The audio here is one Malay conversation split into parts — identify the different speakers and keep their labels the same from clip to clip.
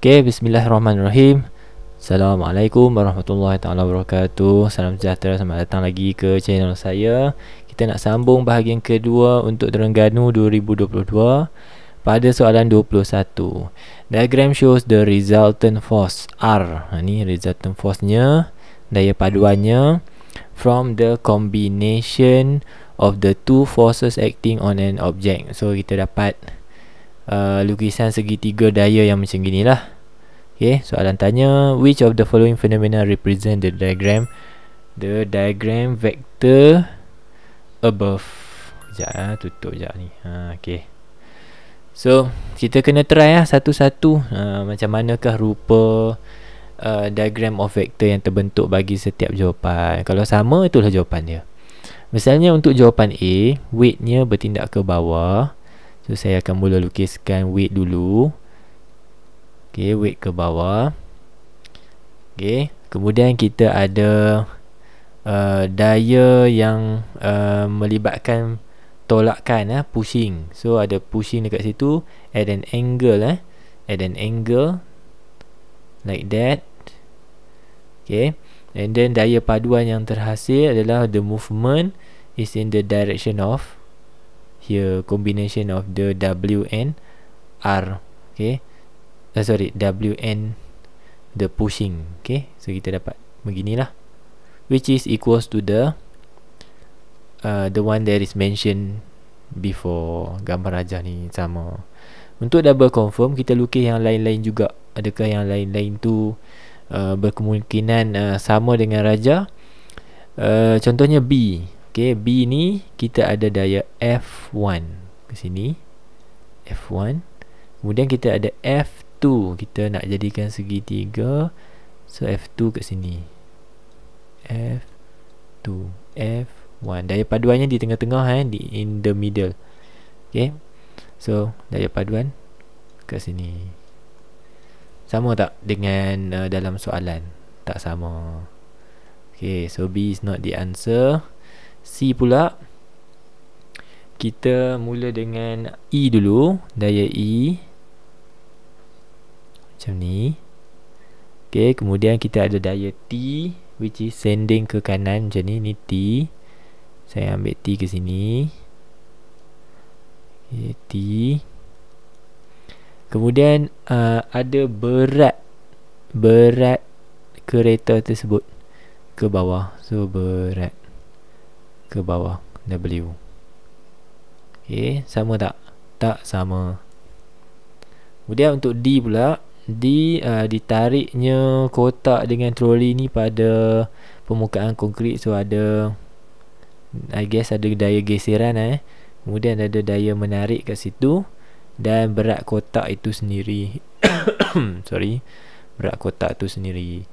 Speaker 1: Okay, bismillahirrahmanirrahim. Assalamualaikum warahmatullahi taala wabarakatuh. Salam sejahtera, selamat datang lagi ke channel saya. Kita nak sambung bahagian kedua untuk Terengganu 2022 pada soalan 21. Diagram shows the resultant force R. Ni resultant force-nya, daya paduannya from the combination of the two forces acting on an object. So kita dapat lukisan segitiga daya yang macam gini lah. Okay, soalan tanya, which of the following phenomena represent the diagram vector above. Sekejap tutup sekejap ni. Okay, so kita kena try lah satu-satu macam manakah rupa diagram of vector yang terbentuk bagi setiap jawapan. Kalau sama, itulah jawapan dia. Misalnya untuk jawapan A, weight-nya bertindak ke bawah. So saya akan mula lukiskan weight dulu. Okay, weight ke bawah. Okay, kemudian kita ada daya yang melibatkan tolakan, pushing. So ada pushing dekat situ at an angle, at an angle like that. Okay, and then daya paduan yang terhasil adalah the movement is in the direction of here, combination of the W and R. Okay, W and the pushing. Okay, so kita dapat beginilah, which is equals to the one that is mentioned before. Gambar rajah ni sama. Untuk double confirm, kita lukis yang lain-lain juga. Adakah yang lain-lain tu berkemungkinan sama dengan rajah? Contohnya B. Okay, B ni kita ada daya F1 ke sini, F1. Kemudian kita ada F2, kita nak jadikan segitiga, so F2 kat sini, F2, F1. Daya paduannya di tengah-tengah, in the middle. Okay, so daya paduan kat sini. Sama tak dengan dalam soalan? Tak sama. Okay, so B is not the answer. C pula, kita mula dengan E dulu, daya E macam ni. Okay, kemudian kita ada daya T, which is sending ke kanan macam ni. Ni T, saya ambil T ke sini. Okay, T. Kemudian ada berat kereta tersebut ke bawah. So berat ke bawah, W. Okay, sama tak? Tak sama. Kemudian untuk D pula, D ditariknya kotak dengan troli ni pada permukaan konkrit. So ada, I guess ada daya geseran, kemudian ada daya menarik kat situ, dan berat kotak itu sendiri berat kotak itu sendiri.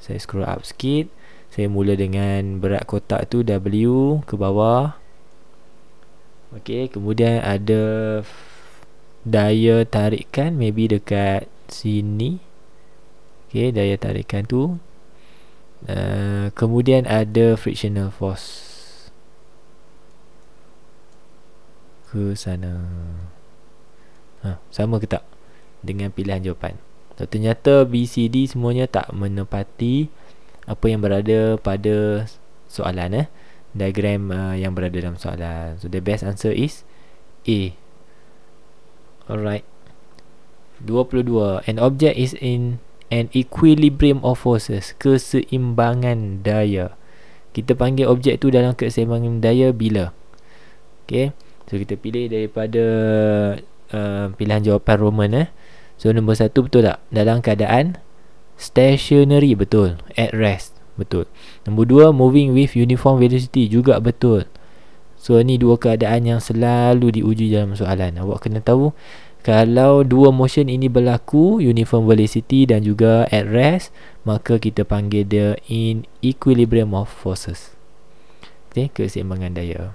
Speaker 1: Saya scroll up sikit. Saya mula dengan berat kotak tu W ke bawah. Okay, kemudian ada daya tarikan, maybe dekat sini. Okay, daya tarikan tu. Kemudian ada frictional force ke sana. Sama ke tak dengan pilihan jawapan? So, ternyata B, C, D semuanya tak menepati apa yang berada pada soalan, diagram yang berada dalam soalan. So the best answer is A. Alright. 22. An object is in an equilibrium of forces, keseimbangan daya. Kita panggil objek tu dalam keseimbangan daya bila? Okay, so kita pilih daripada pilihan jawapan Roman. So nombor 1 betul tak? Dalam keadaan stationary, betul. At rest, betul. Nombor 2, moving with uniform velocity, juga betul. So ni dua keadaan yang selalu diuji dalam soalan. Awak kena tahu, kalau dua motion ini berlaku, uniform velocity dan juga at rest, maka kita panggil dia in equilibrium of forces. Okay, keseimbangan daya.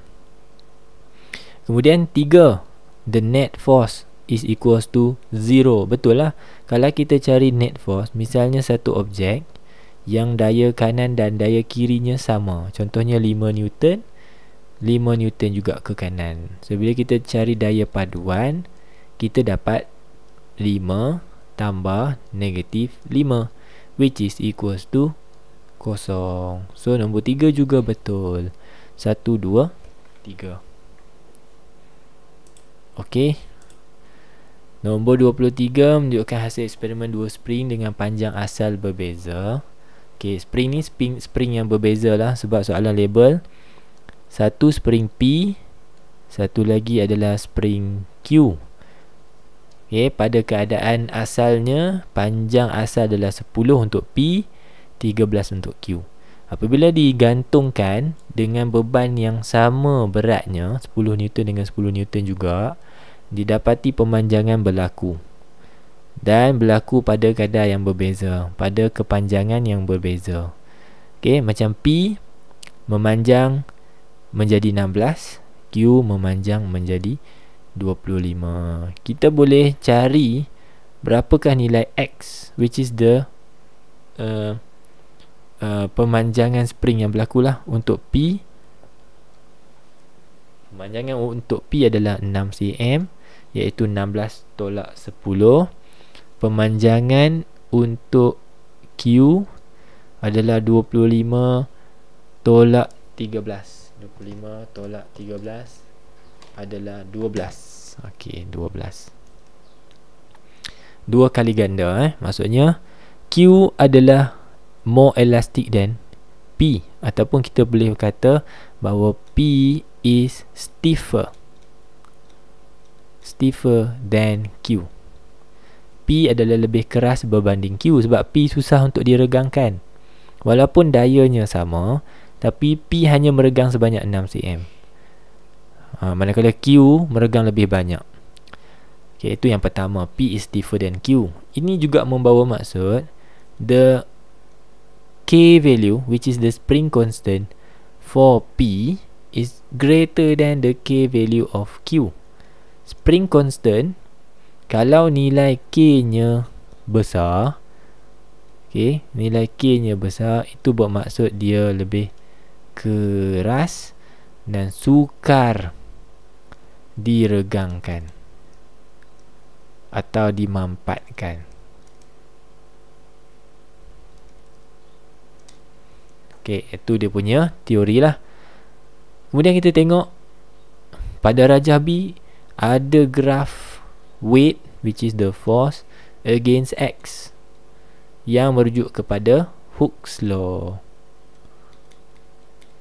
Speaker 1: Kemudian 3, the net force is equals to 0. Betul lah. Kalau kita cari net force, misalnya satu objek yang daya kanan dan daya kirinya sama, contohnya 5 Newton, 5 Newton juga ke kanan. So bila kita cari daya paduan, kita dapat 5 tambah negatif 5, which is equals to 0. So nombor 3 juga betul. 1, 2, 3. Okey. Nombor 23 menunjukkan hasil eksperimen dua spring dengan panjang asal berbeza. Okey, spring ni spring yang berbeza lah sebab soalan label. Satu spring P, satu lagi adalah spring Q. Okey, pada keadaan asalnya panjang asal adalah 10 untuk P, 13 untuk Q. Apabila digantungkan dengan beban yang sama beratnya, 10 Newton dengan 10 Newton juga, didapati pemanjangan berlaku. Dan berlaku pada kadar yang berbeza, pada kepanjangan yang berbeza. Okey, macam P memanjang menjadi 16, Q memanjang menjadi 25. Kita boleh cari berapakah nilai X, which is the pemanjangan spring yang berlaku lah untuk P. Pemanjangan untuk P adalah 6 cm, iaitu 16 tolak 10. Pemanjangan untuk Q adalah 25 tolak 13. 25 tolak 13 adalah 12. Okey, 12. Dua kali ganda maksudnya Q adalah more elastic than P, ataupun kita boleh kata bahawa P is stiffer than Q. P adalah lebih keras berbanding Q sebab P susah untuk diregangkan. Walaupun dayanya sama, tapi P hanya meregang sebanyak 6 cm. Manakala Q meregang lebih banyak. Okay, itu yang pertama, P is stiffer than Q. Ini juga membawa maksud the K value, which is the spring constant for P, is greater than the K value of Q. Spring constant, kalau nilai K nya besar, okay, nilai K nya besar, itu bermaksud dia lebih keras dan sukar diregangkan atau dimampatkan. Okay, itu dia punya teori lah. Kemudian kita tengok pada rajah B ada graf weight, which is the force against X, yang merujuk kepada Hooke's law.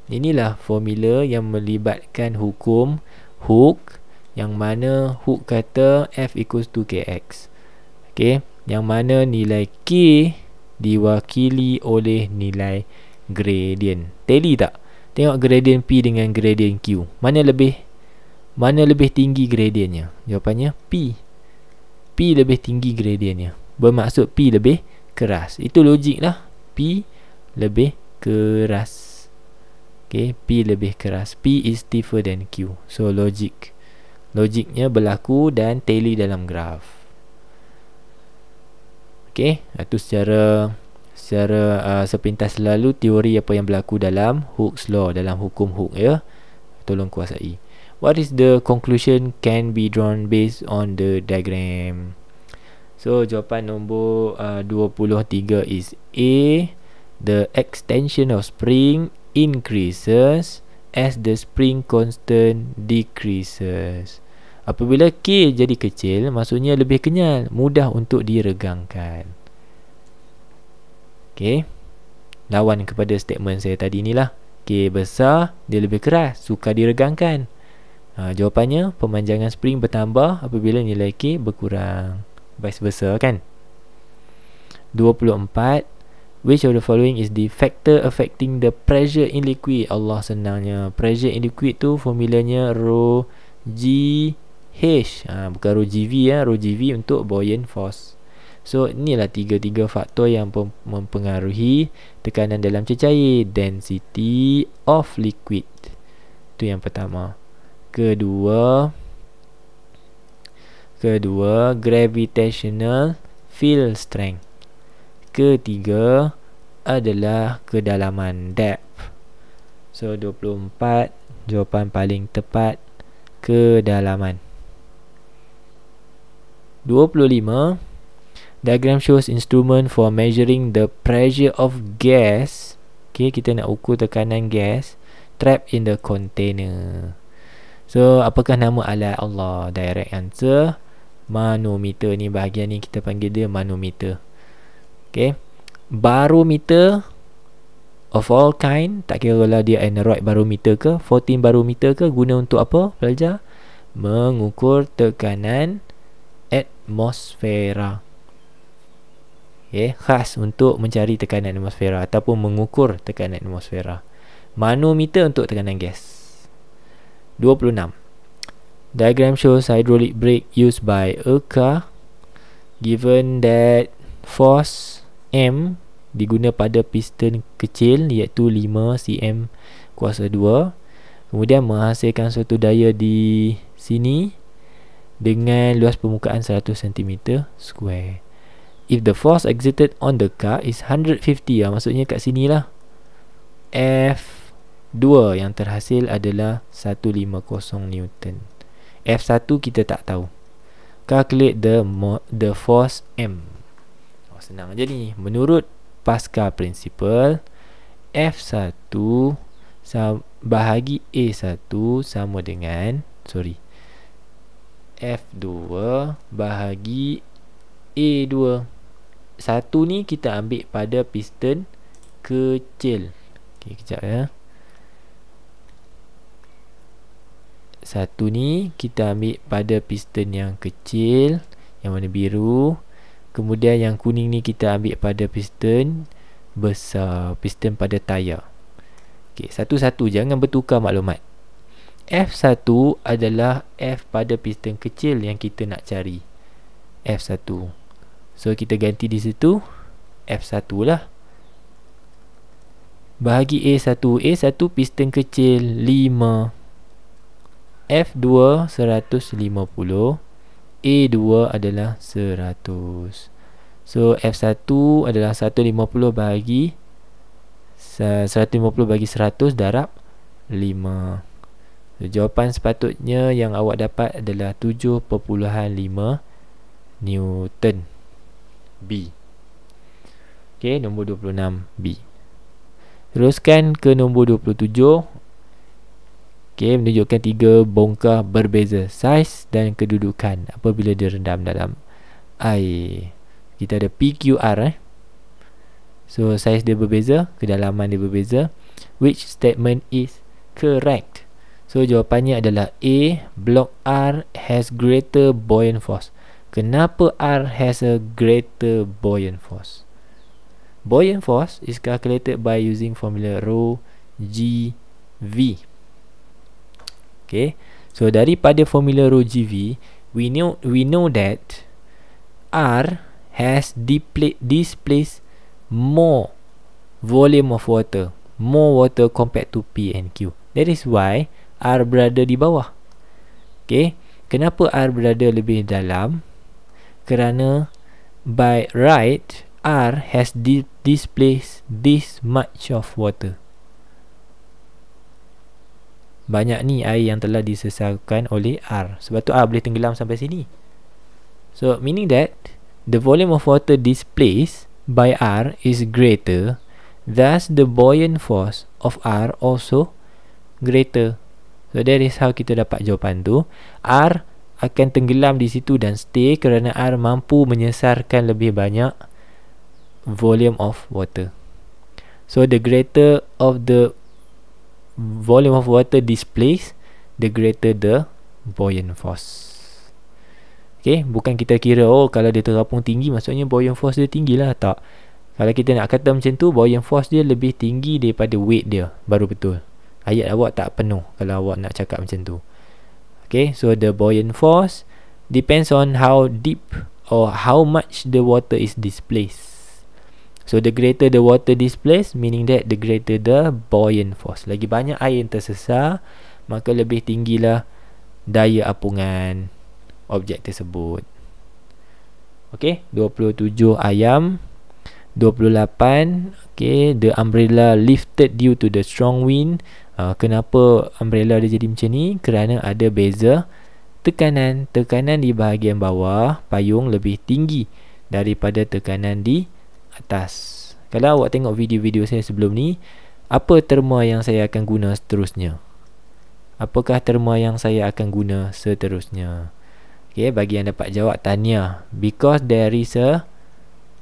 Speaker 1: Inilah formula yang melibatkan hukum Hooke, yang mana Hooke kata F equals to Kx. Okay, yang mana nilai K diwakili oleh nilai gradient. Tally tak? Tengok gradient P dengan gradient Q. Mana lebih tinggi gradientnya? Jawapannya P. P lebih tinggi gradientnya. Bermaksud P lebih keras. Itu logik lah. P lebih keras. Okay, P lebih keras. P is stiffer than Q. So logiknya berlaku dan tally dalam graf. Okay, itu secara sepintas lalu teori apa yang berlaku dalam Hooke's law, dalam hukum Hooke ya. Tolong kuasai. What is the conclusion can be drawn based on the diagram? So jawapan nombor 23 is A. The extension of spring increases as the spring constant decreases. Apabila K jadi kecil, maksudnya lebih kenyal, mudah untuk diregangkan. Okay, lawan kepada statement saya tadi ni lah. K besar, dia lebih keras, sukar diregangkan. Jawapannya, pemanjangan spring bertambah apabila nilai K berkurang. Vice versa kan. 24. Which of the following is the factor affecting the pressure in liquid? Allah, senangnya. Pressure in liquid tu formulanya rho G H, bukan rho GV ya. Rho GV untuk buoyant force. So inilah tiga faktor yang mempengaruhi tekanan dalam cecair. Density of liquid, itu yang pertama. Kedua, gravitational field strength. Ketiga adalah kedalaman, depth. So 24 jawapan paling tepat, kedalaman. 25. Diagram shows instrument for measuring the pressure of gas. Okay, kita nak ukur tekanan gas trapped in the container. So, apakah nama alat? Allah, direct answer, manometer. Ni bahagian ni kita panggil dia manometer. Okay, barometer of all kind, tak kira lah dia aneroid barometer ke 14 barometer ke, guna untuk apa pelajar? Mengukur tekanan atmosfera. Okay, khas untuk mencari tekanan atmosfera ataupun mengukur tekanan atmosfera. Manometer untuk tekanan gas. 26. Diagram shows hydraulic brake used by a car. Given that force M diguna pada piston kecil iaitu 5 cm kuasa 2, kemudian menghasilkan suatu daya di sini dengan luas permukaan 100 cm square. If the force exerted on the car is 150, maksudnya kat sini lah, F2 yang terhasil adalah 150 Newton. F1 kita tak tahu. Calculate the force M. Senang je ni. Menurut Pascal Principle, F1 bahagi A1 sama dengan F2 bahagi A2. 1 ni kita ambil pada piston kecil. Okay, kejap ya. 1 ni kita ambil pada piston yang kecil, yang warna biru. Kemudian yang kuning ni kita ambil pada piston besar, piston pada tayar. Okay, satu-satu, jangan bertukar maklumat. F1 adalah F pada piston kecil yang kita nak cari. F1. So kita ganti di situ F1 lah. Bahagi A1. A1 piston kecil 5. F2 150. A2 adalah 100. So F1 adalah 150 bahagi 100 darab 5. So, jawapan sepatutnya yang awak dapat adalah 7.5 Newton. B. Okay, nombor 26 B. Teruskan ke nombor 27. Okay, menunjukkan 3 bongkar berbeza saiz dan kedudukan apabila direndam dalam air. Kita ada PQR. So saiz dia berbeza, kedalaman dia berbeza. Which statement is correct? So jawapannya adalah A. Block R has greater buoyant force. Kenapa R has a greater buoyant force? Buoyant force is calculated by using formula rho GV. Okay, so daripada formula rho GV, we know that R has displaced more volume of water, more water compared to P and Q. That is why R berada di bawah. Okay, kenapa R berada lebih dalam? Kerana by right, R has displaced this much of water. Banyak ni air yang telah disesarkan oleh R. Sebab tu R boleh tenggelam sampai sini. So meaning that the volume of water displaced by R is greater, thus the buoyant force of R also greater. So that is how kita dapat jawapan tu. R akan tenggelam di situ dan stay kerana R mampu menyesarkan lebih banyak volume of water. So the greater of the volume of water displaced, the greater the buoyant force. Okay, bukan kita kira kalau dia terapung tinggi maksudnya buoyant force dia tinggi lah. Tak. Kalau kita nak kata macam tu, buoyant force dia lebih tinggi daripada weight dia, baru betul. Ayat awak tak penuh kalau awak nak cakap macam tu. Okay, so the buoyant force depends on how deep or how much the water is displaced. So the greater the water displaced, meaning that the greater the buoyant force. Lagi banyak air yang tersesar, maka lebih tinggilah daya apungan objek tersebut. Okay, 27 ayam. 28. Okay, the umbrella lifted due to the strong wind. Kenapa umbrella dia jadi macam ni? Kerana ada beza tekanan. Tekanan di bahagian bawah payung lebih tinggi daripada tekanan di atas. Kalau awak tengok video-video saya sebelum ni, apa terma yang saya akan guna seterusnya? Apakah terma yang saya akan guna seterusnya? Okay, bagi yang dapat jawab, tahniah. Because there is a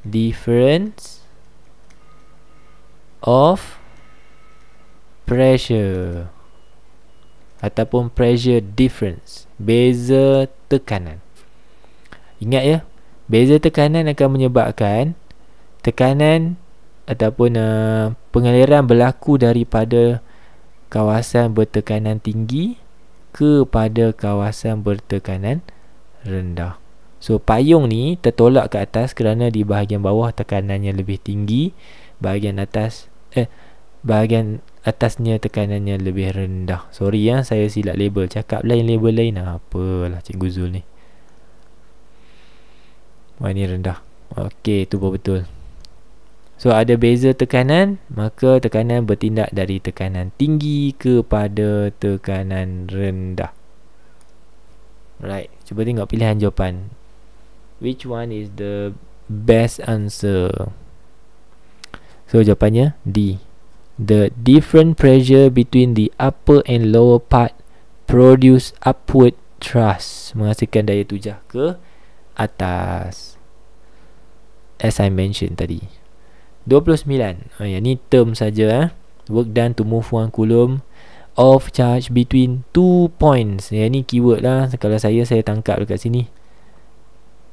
Speaker 1: difference of pressure ataupun pressure difference, beza tekanan. Ingat ya, beza tekanan akan menyebabkan tekanan ataupun pengaliran berlaku daripada kawasan bertekanan tinggi kepada kawasan bertekanan rendah. So payung ni tertolak ke atas kerana di bahagian bawah tekanannya lebih tinggi, bahagian atasnya tekanannya lebih rendah. Sorry ya, saya silap label, cakap lain label lain. Apalah Cikgu Zul ni. Wah, ni rendah. Okey, tu betul. So ada beza tekanan, maka tekanan bertindak dari tekanan tinggi kepada tekanan rendah. Right, cuba tengok pilihan jawapan. Which one is the best answer? So jawapannya D. The different pressure between the upper and lower part produce upward thrust, menghasilkan daya tujah ke atas. As I mentioned tadi. 29. Yang ni term saja. Work done to move 1 coulomb of charge between 2 points. Yang ni keyword lah. Kalau saya tangkap dekat sini.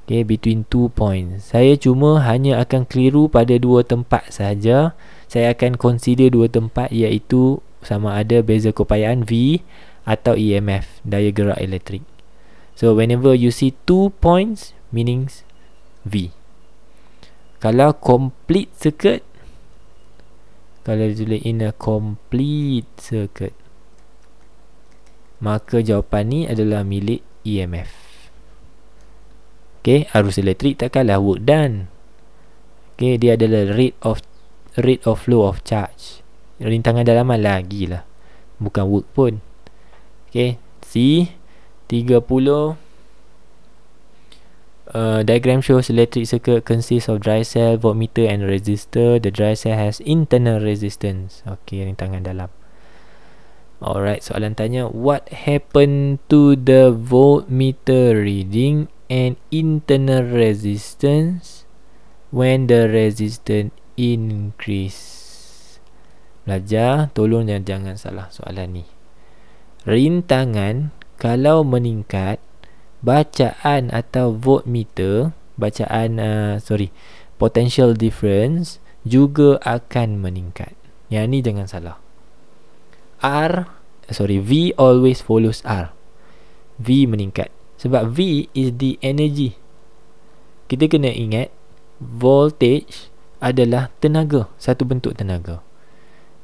Speaker 1: Okay, between 2 points. Saya cuma hanya akan keliru pada 2 tempat saja. Saya akan consider 2 tempat, iaitu sama ada beza keupayaan V atau EMF, daya gerak elektrik. So whenever you see 2 points, meanings V. Kalau complete circuit, kalau ditulis in a complete circuit, maka jawapan ni adalah milik EMF. Okay, arus elektrik tak kalah work done. Okay, dia adalah rate of flow of charge. Rintangan dalaman lagi lah, bukan work pun. Okay, C 30. Diagram shows electric circuit consists of dry cell, voltmeter and resistor. The dry cell has internal resistance. Okay, rintangan dalam. Alright, soalan tanya, what happened to the voltmeter reading and internal resistance when the resistance increase? Belajar, tolong jangan salah soalan ni. Rintangan kalau meningkat, bacaan atau voltmeter, potential difference juga akan meningkat. Yang ni jangan salah. V always follows R. V meningkat sebab V is the energy. Kita kena ingat voltage adalah tenaga, satu bentuk tenaga.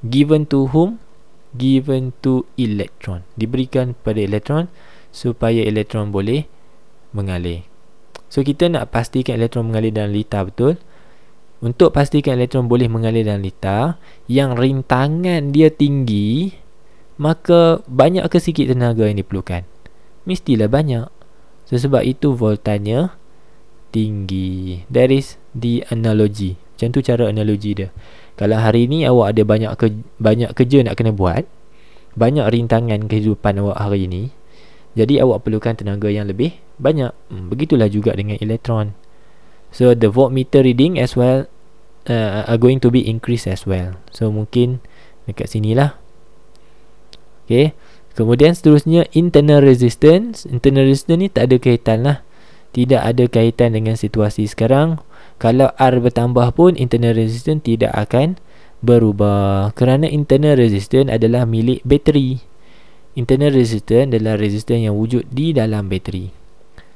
Speaker 1: Given to whom? Given to electron. Diberikan pada elektron supaya elektron boleh mengalir. So kita nak pastikan elektron mengalir dalam litar betul. Untuk pastikan elektron boleh mengalir dalam litar yang rintangan dia tinggi, maka banyak ke sikit tenaga yang diperlukan? Mestilah banyak. So sebab itu voltanya tinggi. That is the analogy. Macam tu cara analogi dia. Kalau hari ni awak ada banyak kerja nak kena buat, banyak rintangan kehidupan awak hari ni, jadi awak perlukan tenaga yang lebih banyak. Begitulah juga dengan elektron. So the voltmeter reading as well are going to be increased as well. So mungkin dekat sinilah. Okay. Kemudian seterusnya internal resistance. Internal resistance ni tak ada kaitan lah. Tidak ada kaitan dengan situasi sekarang. Kalau R bertambah pun internal resistance tidak akan berubah, kerana internal resistance adalah milik bateri. Internal resistance adalah resistance yang wujud di dalam bateri.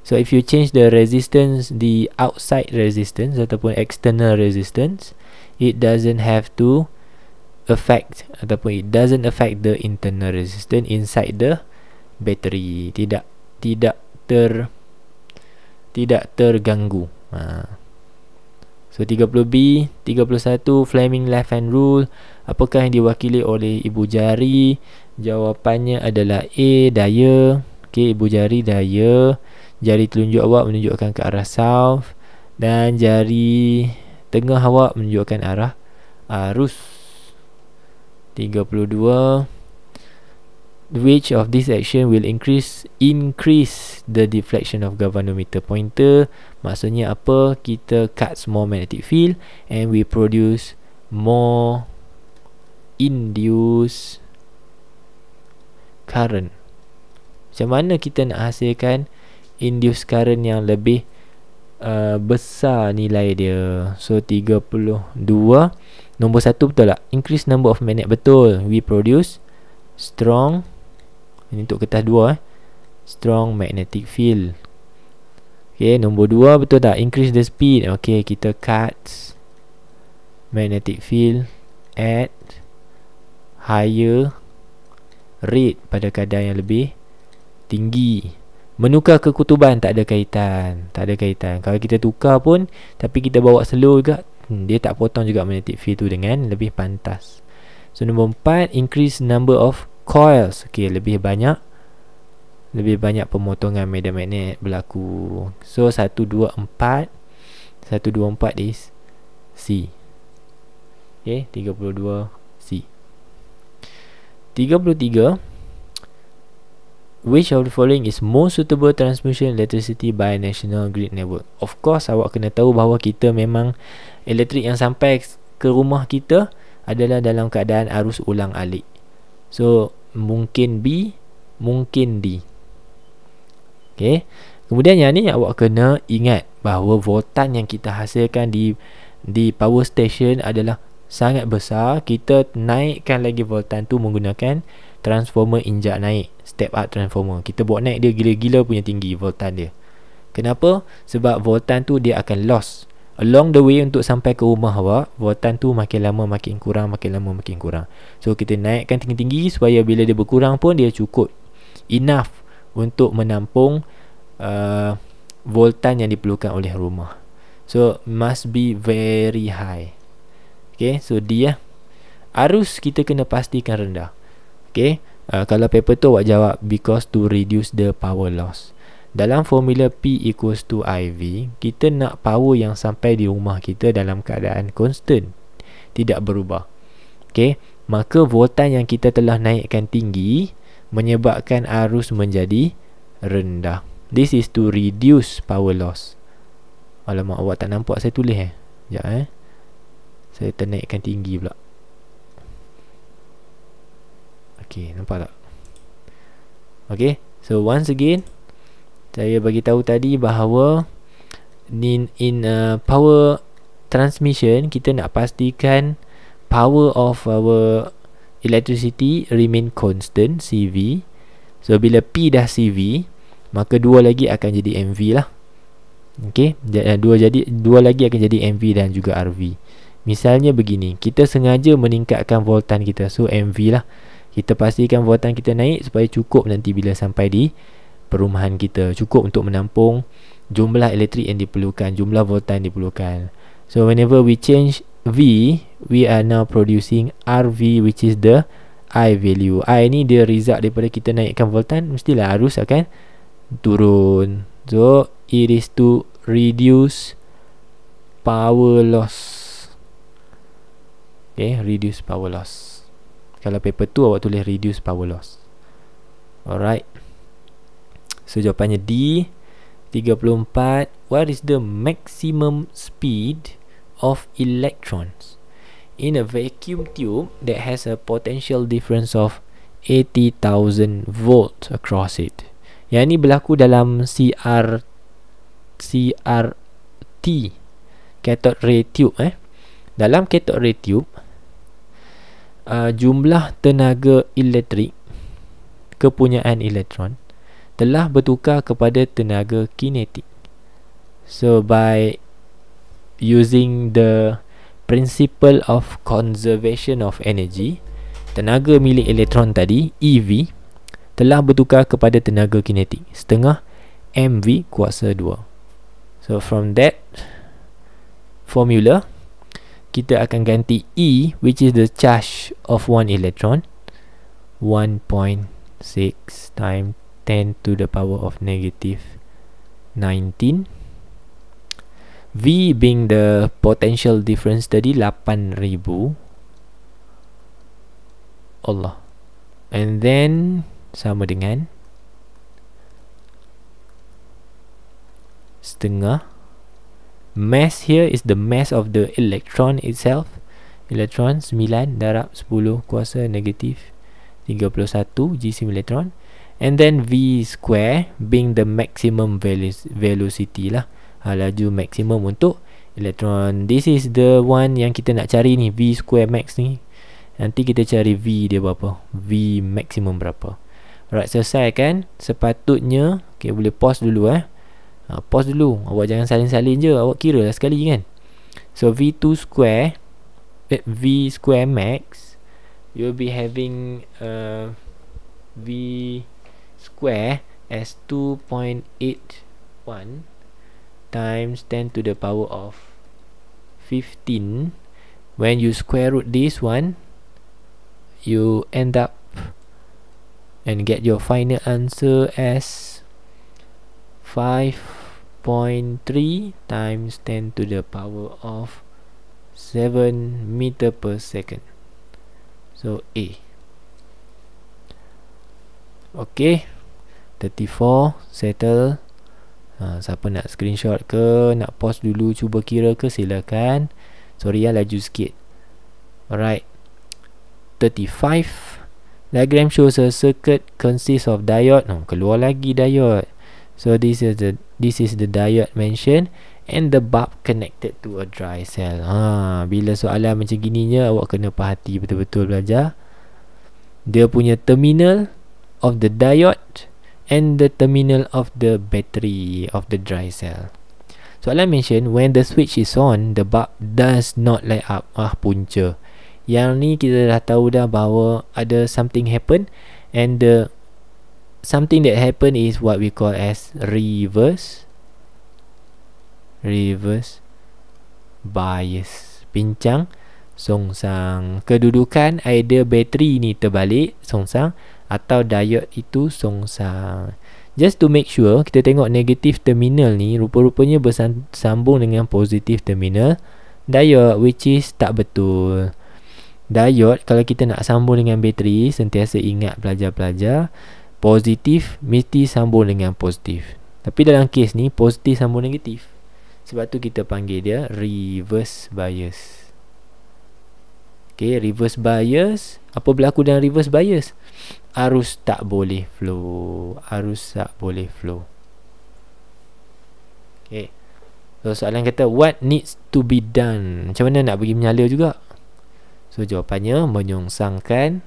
Speaker 1: So if you change the resistance, the outside resistance ataupun external resistance, it doesn't have to affect ataupun it doesn't affect the internal resistance inside the battery. Tidak terganggu. So 30B, 31 Fleming left hand rule. Apakah yang diwakili oleh ibu jari? Jawapannya adalah A, daya. Okey, ibu jari daya. Jari telunjuk awak menunjukkan ke arah south. Dan jari tengah awak menunjukkan arah arus. 32. Which of this action will increase the deflection of galvanometer pointer? Maksudnya apa? Kita cut more magnetic field and we produce more induced current. Macam mana kita nak hasilkan induced current yang lebih besar nilai dia? So 32. Nombor 1 betul tak? Increase number of magnet. Betul. We produce strong, ini untuk kertas 2 strong magnetic field. Okay, nombor 2 betul tak? Increase the speed. Okay, kita cut magnetic field at higher rate, pada kadar yang lebih tinggi. Menukar kekutuban tak ada kaitan. Tak ada kaitan. Kalau kita tukar pun tapi kita bawa slow juga, dia tak potong juga magnetic field tu dengan lebih pantas. So nombor 4, increase number of coils. Okay, lebih banyak pemotongan medan magnet berlaku. So 1, 2, 4 is C. Okay, 32 C. 33. Which of the following is most suitable transmission electricity by national grid network? Of course, awak kena tahu bahawa kita memang elektrik yang sampai ke rumah kita adalah dalam keadaan arus ulang alik. So mungkin B, mungkin D. Okay. Kemudian yang ni awak kena ingat bahawa voltan yang kita hasilkan di power station adalah sangat besar. Kita naikkan lagi voltan tu menggunakan transformer injak naik, step up transformer. Kita buat naik dia gila-gila punya tinggi voltan dia. Kenapa? Sebab voltan tu dia akan loss along the way. Untuk sampai ke rumah awak, voltan tu makin lama makin kurang, makin lama makin kurang. So kita naikkan tinggi-tinggi supaya bila dia berkurang pun dia cukup enough untuk menampung voltan yang diperlukan oleh rumah. So must be very high. Okay, so dia arus kita kena pastikan rendah. Okay, kalau paper tu awak jawab because to reduce the power loss. Dalam formula P equals to IV, kita nak power yang sampai di rumah kita dalam keadaan constant, tidak berubah. Okay, maka voltan yang kita telah naikkan tinggi menyebabkan arus menjadi rendah. This is to reduce power loss. Alamak, awak tak nampak saya tulis Sekejap saya ternaikkan tinggi pula. Okay, nampak tak? Okay, so once again saya bagi tahu tadi bahawa in power transmission, kita nak pastikan power of our electricity remain constant, CV. So bila P dah CV, maka dua lagi akan jadi MV lah. Okay, dua lagi akan jadi MV dan juga RV. Misalnya begini, kita sengaja meningkatkan voltan kita, so MV lah. Kita pastikan voltan kita naik supaya cukup nanti bila sampai di perumahan kita, cukup untuk menampung jumlah elektrik yang diperlukan, jumlah voltan yang diperlukan. So whenever we change V, we are now producing RV, which is the I value. I ni dia result daripada kita naikkan voltan, mestilah arus akan turun. So it is to reduce power loss. Okay, reduce power loss. Kalau paper tu awak tulis reduce power loss. Alright, so jawapannya D. 34. What is the maximum speed of electrons in a vacuum tube that has a potential difference of 80,000 volts across it? Yang ni berlaku dalam CRT, cathode ray tube. Dalam cathode ray tube, jumlah tenaga elektrik kepunyaan elektron telah bertukar kepada tenaga kinetik. So by using the principle of conservation of energy, tenaga milik elektron tadi, EV, telah bertukar kepada tenaga kinetik, setengah MV kuasa 2. So from that formula, kita akan ganti E, which is the charge of one electron, 1.6 times 10 to the power of negative 19 V being the potential difference tadi 8,000. Allah. And then sama dengan setengah. Mass here is the mass of the electron itself. Elektron 9 darab 10 kuasa negatif 31 G electron. And then V square being the maximum velocity lah, laju maksimum untuk elektron. This is the one yang kita nak cari ni, V square max ni. Nanti kita cari V dia berapa, V maksimum berapa. Alright, selesai kan? Sepatutnya okay, boleh pause dulu pause dulu, awak jangan salin-salin je, awak kira lah sekali kan. So V2 square V square max, you'll be having V square as 2.81 times 10 to the power of 15. When you square root this one, you end up and get your final answer as 5.3 times 10 to the power of 7 meter per second. So A. Okay, 34 settle. Siapa nak screenshot ke, nak pause dulu cuba kira ke, silakan. Sorry laju sikit. Alright, 35. Diagram shows a circuit consists of diode. Keluar lagi diode. So this is the diode mentioned and the bulb connected to a dry cell. Bila soalan macam gininya, awak kena perhati betul-betul belajar. Dia punya terminal of the diode and the terminal of the battery of the dry cell. Soalan mention when the switch is on, the bulb does not light up. Punca. Yang ni kita dah tahu dah bahawa ada something happen, and the something that happen is what we call as reverse bias. Pincang songsang. Kedudukan either bateri ni terbalik songsang atau diode itu songsang. Just to make sure, kita tengok negatif terminal ni rupa-rupanya bersambung dengan positif terminal diode, which is tak betul. Diode kalau kita nak sambung dengan bateri, sentiasa ingat pelajar-pelajar, positif mesti sambung dengan positif. Tapi dalam kes ni positif sambung negatif. Sebab tu kita panggil dia reverse bias. Okay, reverse bias. Apa berlaku dalam reverse bias? Arus tak boleh flow. Okay. So soalan kata what needs to be done? Macam mana nak bagi menyala juga? So jawapannya menyongsangkan,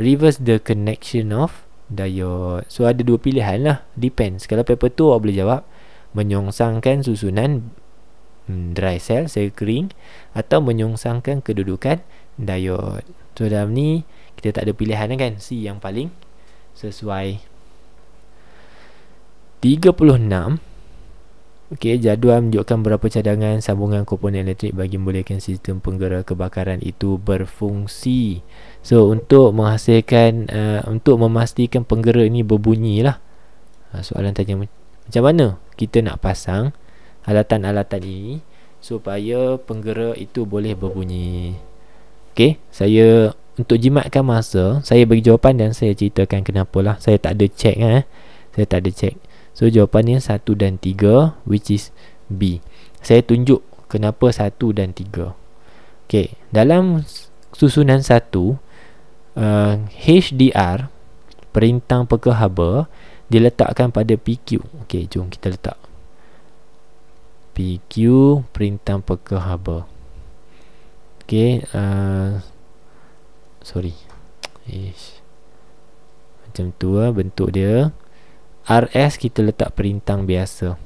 Speaker 1: reverse the connection of diode. So ada dua pilihan lah, depends. Kalau paper tu awak boleh jawab menyongsangkan susunan dry cell, sel kering, atau menyongsangkan kedudukan diode. So dalam ni kita tak ada pilihan kan, C yang paling sesuai. 36. Okey, jadual menunjukkan berapa cadangan sambungan komponen elektrik bagi membolehkan sistem penggerak kebakaran itu berfungsi. So untuk menghasilkan untuk memastikan penggerak ini berbunyi lah. Soalan tanya macam mana kita nak pasang alatan-alatan ini supaya penggerak itu boleh berbunyi. Okey, saya untuk jimatkan masa, saya bagi jawapan dan saya ceritakan kenapalah. Saya tak ada check Saya tak ada check. So jawapannya 1 dan 3, which is B. Saya tunjuk kenapa 1 dan 3. Okay, dalam susunan 1, HDR, perintang peka haba, diletakkan pada PQ. Okay, jom kita letak PQ, perintang peka haba. Okay, sorry, macam tu bentuk dia. RS kita letak perintang biasa.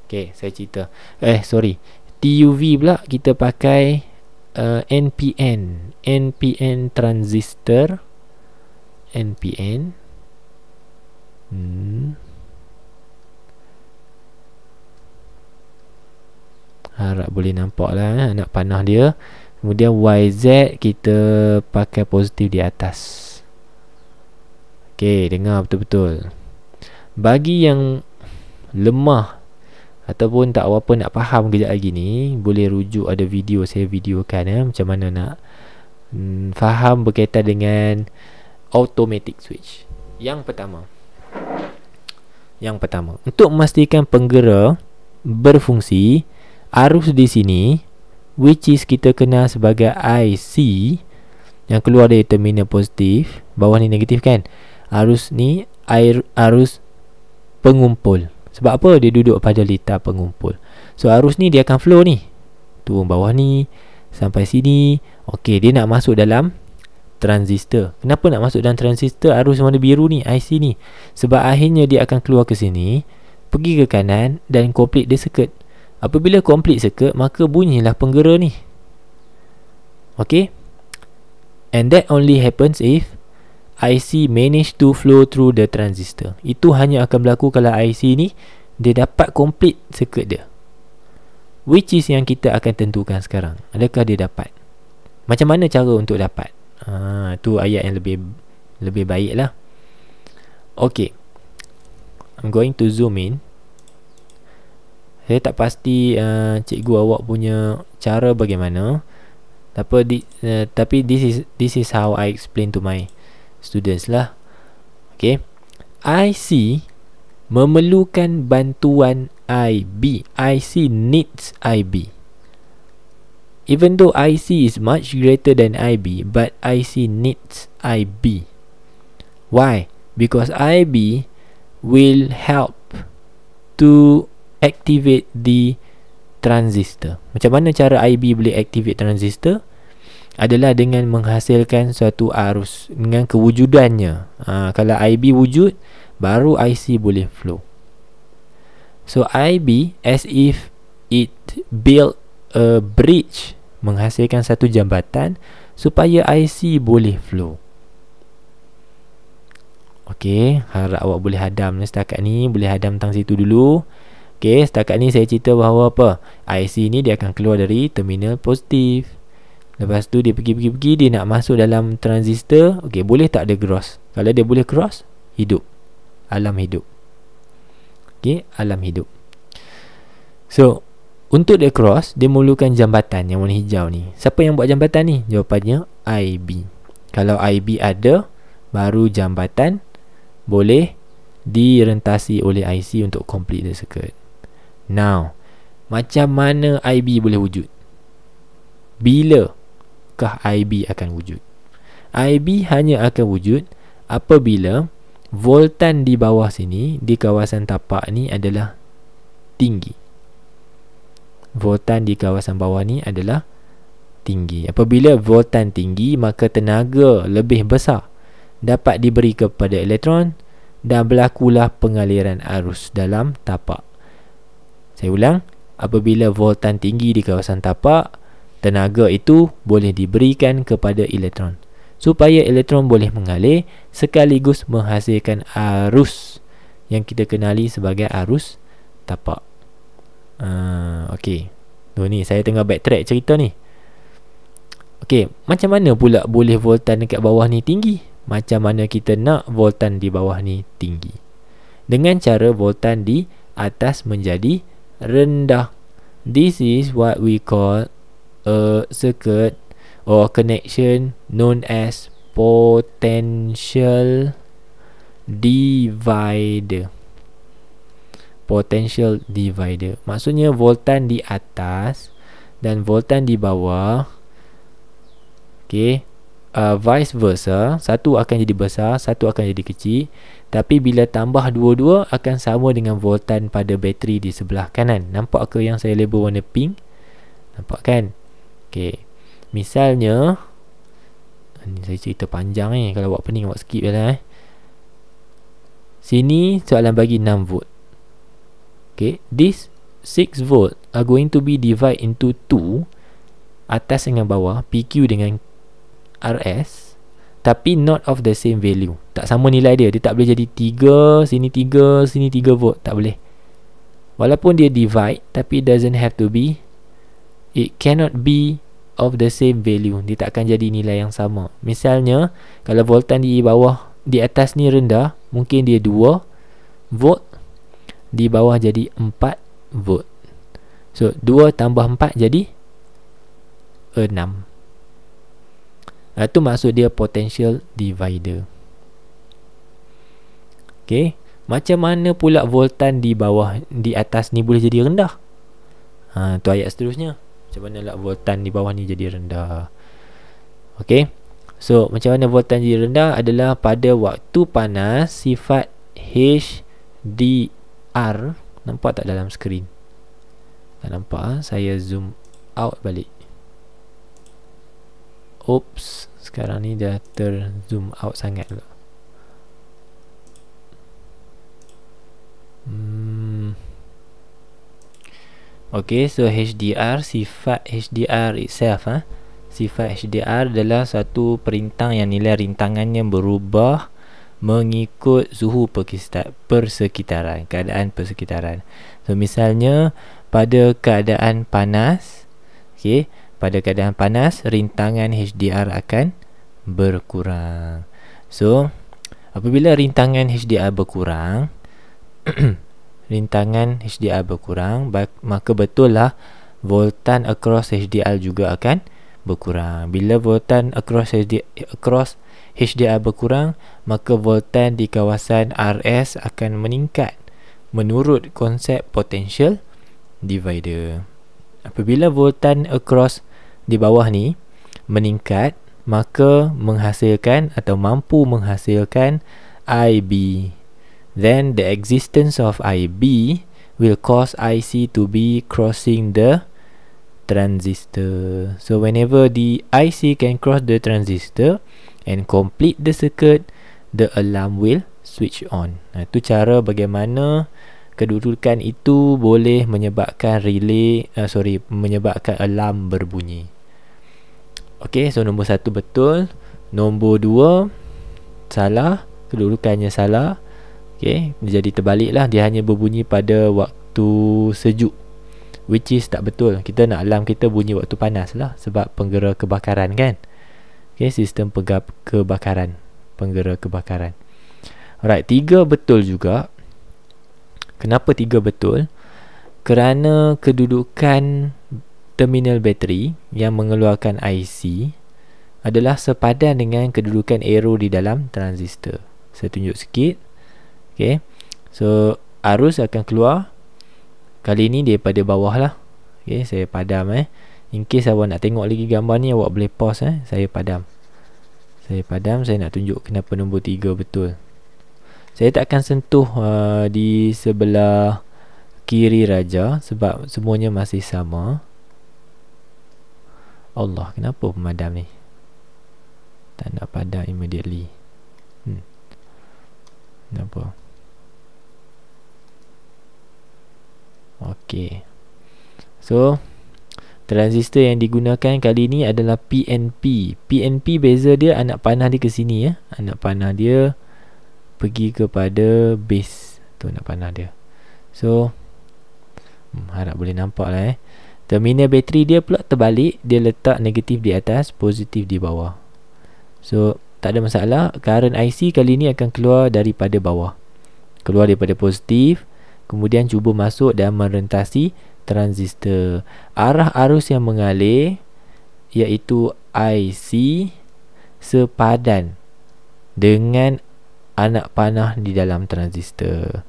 Speaker 1: Okay, saya cerita. TUV pula kita pakai NPN transistor. NPN. Harap boleh nampak lah anak panah dia. Kemudian YZ kita pakai positif di atas. Okay, dengar betul-betul. Bagi yang lemah ataupun tak apa nak faham kejap lagi ni, boleh rujuk, ada video saya videokan macam mana nak faham berkaitan dengan automatic switch. Yang pertama, untuk memastikan penggera berfungsi, arus di sini, which is kita kenal sebagai IC, yang keluar dari terminal positif, bawah ni negatif kan, arus ni arus pengumpul. Sebab apa? Dia duduk pada litar pengumpul. So arus ni dia akan flow ni, turun bawah ni sampai sini. Okey, dia nak masuk dalam transistor. Kenapa nak masuk dalam transistor arus warna biru ni, IC ni? Sebab akhirnya dia akan keluar ke sini, pergi ke kanan dan complete the circuit. Apabila complete circuit, maka bunyilah penggera ni. Okay, and that only happens if IC manage to flow through the transistor. Itu hanya akan berlaku kalau IC ni dia dapat complete circuit dia, which is yang kita akan tentukan sekarang. Adakah dia dapat? Macam mana cara untuk dapat? Tu ayat yang lebih baik lah. Okay, I'm going to zoom in. Saya tak pasti cikgu awak punya cara bagaimana, tapi this is how I explain to my students lah. Okay, IC memerlukan bantuan IB. IC needs IB. Even though IC is much greater than IB, but IC needs IB. Why? Because IB will help to activate the transistor. Macam mana cara IB boleh activate transistor? Adalah dengan menghasilkan suatu arus, dengan kewujudannya. Kalau IB wujud, baru IC boleh flow. So IB, as if it built a bridge, menghasilkan satu jambatan supaya IC boleh flow. Okey, harap awak boleh hadam setakat ni, boleh hadam tang situ dulu. Okey, setakat ni saya cerita bahawa apa? IC ni dia akan keluar dari terminal positif. Lepas tu dia pergi, dia nak masuk dalam transistor. Okey, boleh tak dia cross? Kalau dia boleh cross, hidup. Alam hidup. Okey, alam hidup. So, untuk dia cross, dia memerlukan jambatan yang warna hijau ni. Siapa yang buat jambatan ni? Jawapannya IB. Kalau IB ada, baru jambatan boleh direntasi oleh IC untuk complete the circuit. Now, macam mana IB boleh wujud? Bilakah IB akan wujud? IB hanya akan wujud apabila voltan di bawah sini, di kawasan tapak ni adalah tinggi. Voltan di kawasan bawah ni adalah tinggi. Apabila voltan tinggi, maka tenaga lebih besar dapat diberi kepada elektron dan berlakulah pengaliran arus dalam tapak. Saya ulang, apabila voltan tinggi di kawasan tapak, tenaga itu boleh diberikan kepada elektron supaya elektron boleh mengalir sekaligus menghasilkan arus yang kita kenali sebagai arus tapak. Okey. Ni saya tengah backtrack cerita ni. Okey, macam mana pula boleh voltan dekat bawah ni tinggi? Macam mana kita nak voltan di bawah ni tinggi? Dengan cara voltan di atas menjadi rendah. This is what we call a circuit or connection known as potential divider. Potential divider, maksudnya voltan di atas dan voltan di bawah. Okay, vice versa, satu akan jadi besar, satu akan jadi kecil. Tapi bila tambah dua-dua akan sama dengan voltan pada bateri di sebelah kanan. Nampak ke yang saya label warna pink? Nampak kan? Okay, misalnya ni saya cerita panjang ni, kalau awak pening awak skip je lah. Sini soalan bagi 6 volt. Okay, this 6 volt are going to be divided into 2, atas dengan bawah, PQ dengan RS, tapi not of the same value. Tak sama nilai dia. Dia tak boleh jadi 3, sini 3, sini 3 volt. Tak boleh. Walaupun dia divide, tapi doesn't have to be, it cannot be of the same value. Dia tak akan jadi nilai yang sama. Misalnya, kalau voltan di bawah, di atas ni rendah, mungkin dia 2 volt, di bawah jadi 4 volt. So 2 tambah 4 jadi 6. Itu maksud dia potential divider. Okay, macam mana pula voltan di bawah, di atas ni boleh jadi rendah? Tu ayat seterusnya. Macam mana lah voltan di bawah ni jadi rendah? Okay, so macam mana voltan jadi rendah adalah pada waktu panas sifat HDR. Nampak tak dalam skrin? Tak nampak? Saya zoom out balik. Oops, sekarang ni dah zoom out sangat pula. Okay, so HDR, sifat HDR itself, sifat HDR adalah satu perintang yang nilai rintangannya berubah mengikut suhu persekitaran, keadaan persekitaran. So misalnya pada keadaan panas, okay, pada keadaan panas rintangan HDR akan berkurang. So apabila rintangan HDR berkurang rintangan HDR berkurang, maka betul lah voltan across HDR juga akan berkurang. Bila voltan across HDR berkurang, maka voltan di kawasan RS akan meningkat menurut konsep potential divider. Apabila voltan across di bawah ni meningkat, maka menghasilkan atau mampu menghasilkan IB. Then the existence of IB will cause IC to be crossing the transistor. So whenever the IC can cross the transistor and complete the circuit, the alarm will switch on. Itu cara bagaimana kedudukan itu boleh menyebabkan menyebabkan alarm berbunyi. Okay, so nombor 1 betul, nombor 2 salah, kedudukannya salah. Okay, jadi terbalik lah, dia hanya berbunyi pada waktu sejuk, which is tak betul. Kita nak alarm kita bunyi waktu panas lah, sebab penggera kebakaran kan. Okay, sistem kebakaran, penggera kebakaran. Alright, 3 betul juga. Kenapa 3 betul? Kerana kedudukan terminal bateri yang mengeluarkan IC adalah sepadan dengan kedudukan arrow di dalam transistor. Saya tunjuk sikit. Okay, so arus akan keluar kali ni daripada bawah lah. Okay, saya padam in case awak nak tengok lagi gambar ni, awak boleh pause. Saya padam, saya nak tunjuk kenapa nombor 3 betul. Saya tak akan sentuh di sebelah kiri raja sebab semuanya masih sama. Allah, kenapa pemadam ni tak nak padam immediately? Kenapa? Okey. So transistor yang digunakan kali ni adalah PNP. PNP beza dia anak panah dia ke sini ya. Anak panah dia pergi kepada base tu, anak panah dia. So harap boleh nampak lah Terminal bateri dia pula terbalik, dia letak negatif di atas, positif di bawah. So tak ada masalah. Current IC kali ni akan keluar daripada bawah, keluar daripada positif, kemudian cuba masuk dan merentasi transistor. Arah arus yang mengalir iaitu IC sepadan dengan anak panah di dalam transistor.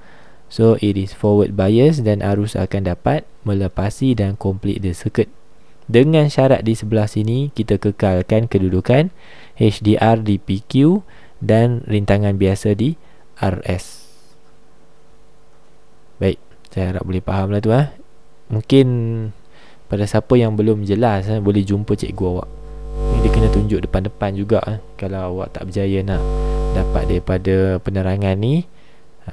Speaker 1: So it is forward bias dan arus akan dapat melepasi dan complete the circuit. Dengan syarat di sebelah sini kita kekalkan kedudukan HDR di PQ dan rintangan biasa di RS. Baik, saya harap boleh faham lah tu Mungkin pada siapa yang belum jelas boleh jumpa cikgu awak. Dia kena tunjuk depan-depan juga kalau awak tak berjaya nak dapat daripada penerangan ni,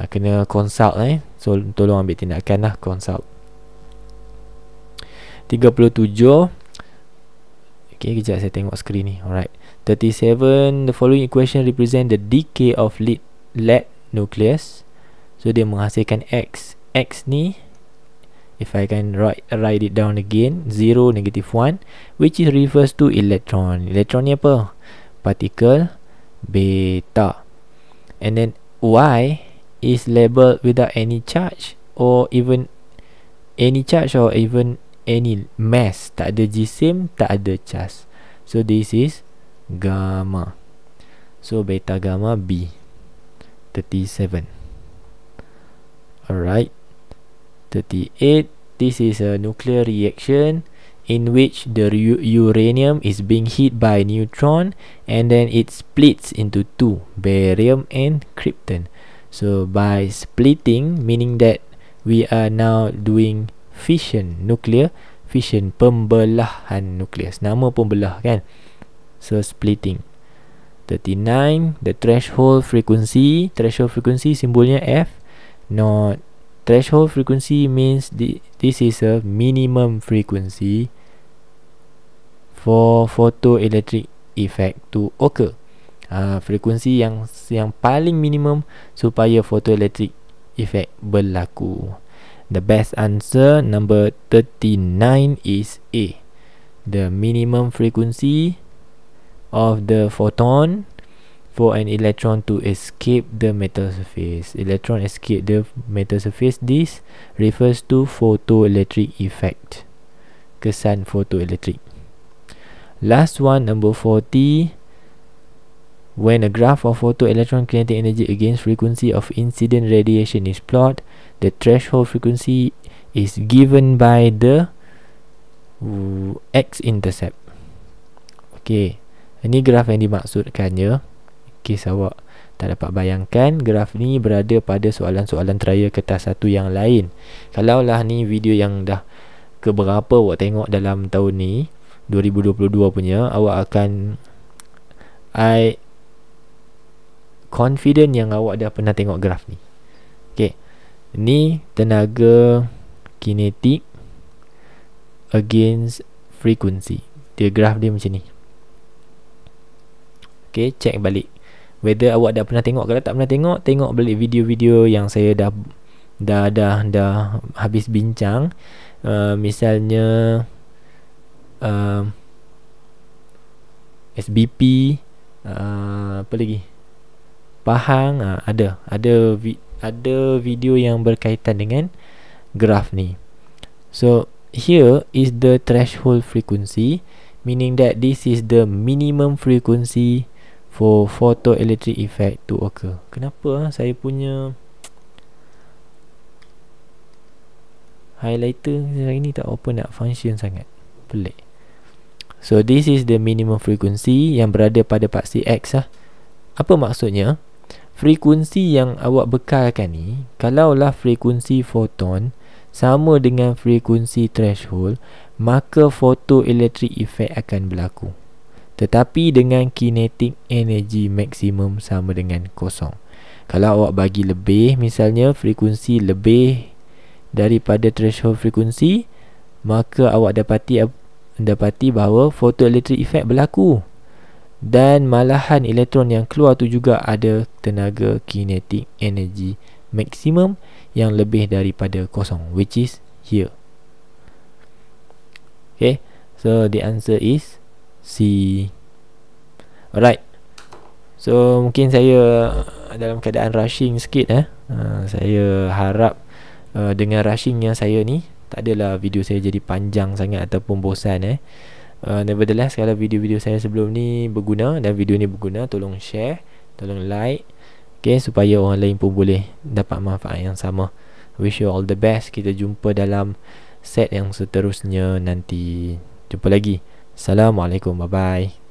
Speaker 1: kena consult So tolong ambil tindakan lah, consult. 37. Okay, kejap saya tengok skrin ni. Alright, 37. The following equation represent the decay of lead nucleus. So dia menghasilkan X. X ni, if I can write it down again, 0, -1, which is refers to electron. Electron ni apa? Particle beta. And then Y is labeled without any charge or even any mass, tak ada jisim, tak ada charge. So this is gamma. So beta gamma B 37. Alright, 38. This is a nuclear reaction in which the uranium is being hit by a neutron, and then it splits into two, barium and krypton. So by splitting, meaning that we are now doing fission, nuclear fission, pembelahan nukleus. Nama pembelah kan. So splitting. 39, the threshold frequency. Threshold frequency simbolnya F. Not threshold frequency means this is a minimum frequency for photoelectric effect to occur. Frekuensi yang paling minimum supaya photoelectric effect berlaku. The best answer, number 39, is A. The minimum frequency of the photon for an electron to escape the metal surface. Electron escape the metal surface. This refers to photoelectric effect. Kesan photoelektrik. Last one, number 40. When a graph of photoelectron kinetic energy against frequency of incident radiation is plotted, the threshold frequency is given by the x-intercept. Okay, ini graf yang dimaksudkannya. Kes awak tak dapat bayangkan, graf ni berada pada soalan-soalan trial kertas satu yang lain. Kalaulah ni video yang dah keberapa awak tengok dalam tahun ni, 2022 punya, awak akan confident yang awak dah pernah tengok graf ni. Okay, ni tenaga kinetik against frequency. Dia graf dia macam ni. Okay, check balik whether awak dah pernah tengok. Kalau tak pernah tengok, tengok balik video-video yang saya dah habis bincang. Misalnya SBP, apa lagi, Pahang, ada video yang berkaitan dengan graf ni. So here is the threshold frequency, meaning that this is the minimum frequency for photoelectric effect to occur. Kenapa saya punya highlighter hari ni tak open, nak function sangat, pelik. So this is the minimum frequency yang berada pada paksi X lah. Apa maksudnya? Frekuensi yang awak bekalkan ni, kalaulah frekuensi foton sama dengan frekuensi threshold, maka photoelectric effect akan berlaku. Tetapi dengan kinetic energy maksimum sama dengan kosong. Kalau awak bagi lebih, misalnya frekuensi lebih daripada threshold frekuensi, maka awak dapati bahawa photoelectric effect berlaku. Dan malahan elektron yang keluar tu juga ada tenaga kinetic energy maksimum yang lebih daripada kosong, which is here. Okay, so the answer is C. Alright, so mungkin saya dalam keadaan rushing sikit. Saya harap dengan rushingnya saya ni, tak adalah video saya jadi panjang sangat ataupun bosan. Nevertheless, kalau video-video saya sebelum ni berguna dan video ni berguna, tolong share, tolong like, okay, supaya orang lain pun boleh dapat manfaat yang sama. Wish you all the best. Kita jumpa dalam set yang seterusnya nanti. Jumpa lagi. Assalamualaikum, bye bye.